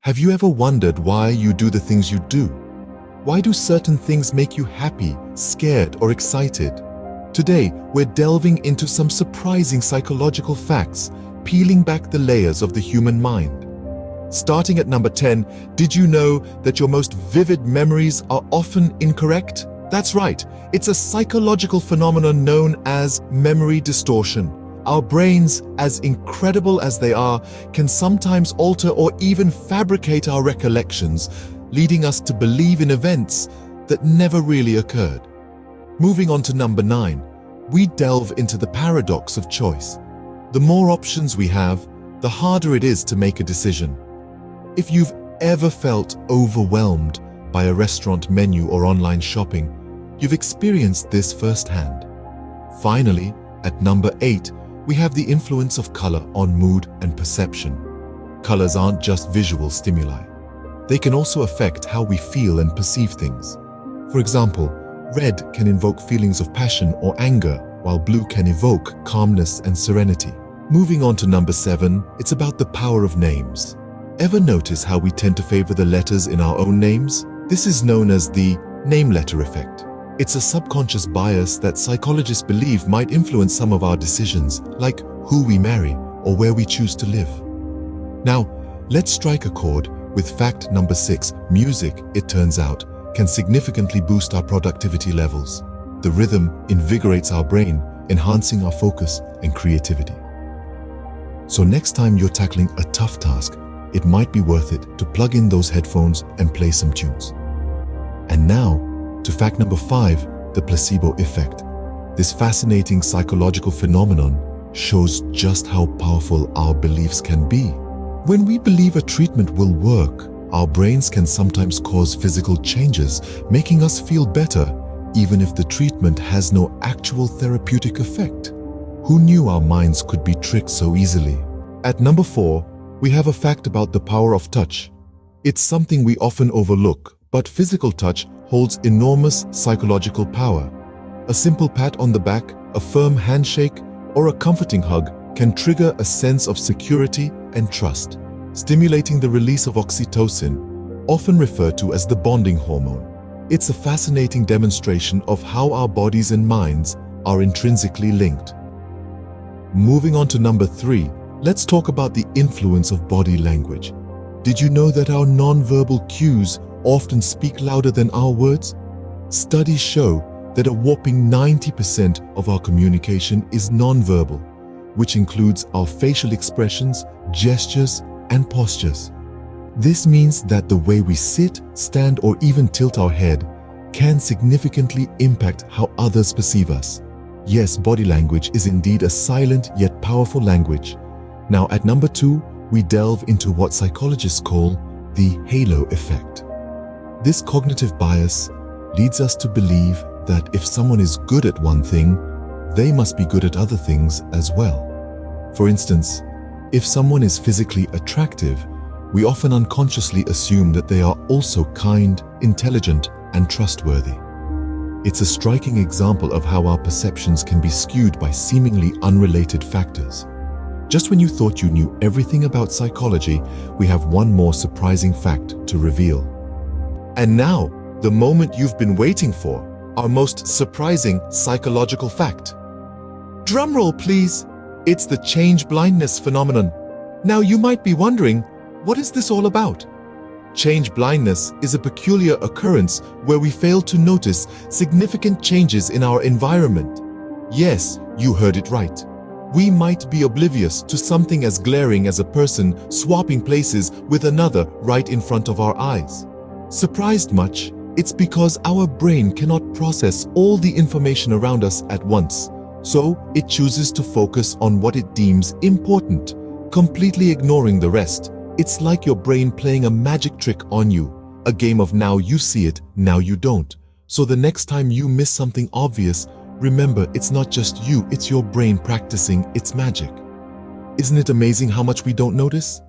Have you ever wondered why you do the things you do? Why do certain things make you happy, scared, or excited? Today, we're delving into some surprising psychological facts, peeling back the layers of the human mind. Starting at number 10, did you know that your most vivid memories are often incorrect? That's right, it's a psychological phenomenon known as memory distortion. Our brains, as incredible as they are, can sometimes alter or even fabricate our recollections, leading us to believe in events that never really occurred. Moving on to number 9, we delve into the paradox of choice. The more options we have, the harder it is to make a decision. If you've ever felt overwhelmed by a restaurant menu or online shopping, you've experienced this firsthand. Finally, at number 8, we have the influence of color on mood and perception. Colors aren't just visual stimuli. They can also affect how we feel and perceive things. For example, red can invoke feelings of passion or anger, while blue can evoke calmness and serenity. Moving on to number 7, it's about the power of names. Ever notice how we tend to favor the letters in our own names? This is known as the name-letter effect. It's a subconscious bias that psychologists believe might influence some of our decisions, like who we marry or where we choose to live. Now, let's strike a chord with fact number 6. Music, it turns out, can significantly boost our productivity levels. The rhythm invigorates our brain, enhancing our focus and creativity. So next time you're tackling a tough task, it might be worth it to plug in those headphones and play some tunes. And now, to fact number 5, the placebo effect. This fascinating psychological phenomenon shows just how powerful our beliefs can be. When we believe a treatment will work, our brains can sometimes cause physical changes, making us feel better, even if the treatment has no actual therapeutic effect. Who knew our minds could be tricked so easily? At number 4, we have a fact about the power of touch. It's something we often overlook, but physical touch holds enormous psychological power. A simple pat on the back, a firm handshake, or a comforting hug can trigger a sense of security and trust, stimulating the release of oxytocin, often referred to as the bonding hormone. It's a fascinating demonstration of how our bodies and minds are intrinsically linked. Moving on to number 3, let's talk about the influence of body language. Did you know that our non-verbal cues often speak louder than our words? Studies show that a whopping 90% of our communication is non-verbal, which includes our facial expressions, gestures, and postures. This means that the way we sit, stand, or even tilt our head can significantly impact how others perceive us. Yes, body language is indeed a silent yet powerful language. Now at number 2, we delve into what psychologists call the halo effect. This cognitive bias leads us to believe that if someone is good at one thing, they must be good at other things as well. For instance, if someone is physically attractive, we often unconsciously assume that they are also kind, intelligent, and trustworthy. It's a striking example of how our perceptions can be skewed by seemingly unrelated factors. Just when you thought you knew everything about psychology, we have one more surprising fact to reveal. And now, the moment you've been waiting for, our most surprising psychological fact. Drumroll, please. It's the change blindness phenomenon. Now you might be wondering, what is this all about? Change blindness is a peculiar occurrence where we fail to notice significant changes in our environment. Yes, you heard it right. We might be oblivious to something as glaring as a person swapping places with another right in front of our eyes. Surprised much? It's because our brain cannot process all the information around us at once, so it chooses to focus on what it deems important, completely ignoring the rest. It's like your brain playing a magic trick on you, a game of now you see it, now you don't. So the next time you miss something obvious, remember it's not just you, it's your brain practicing its magic. Isn't it amazing how much we don't notice?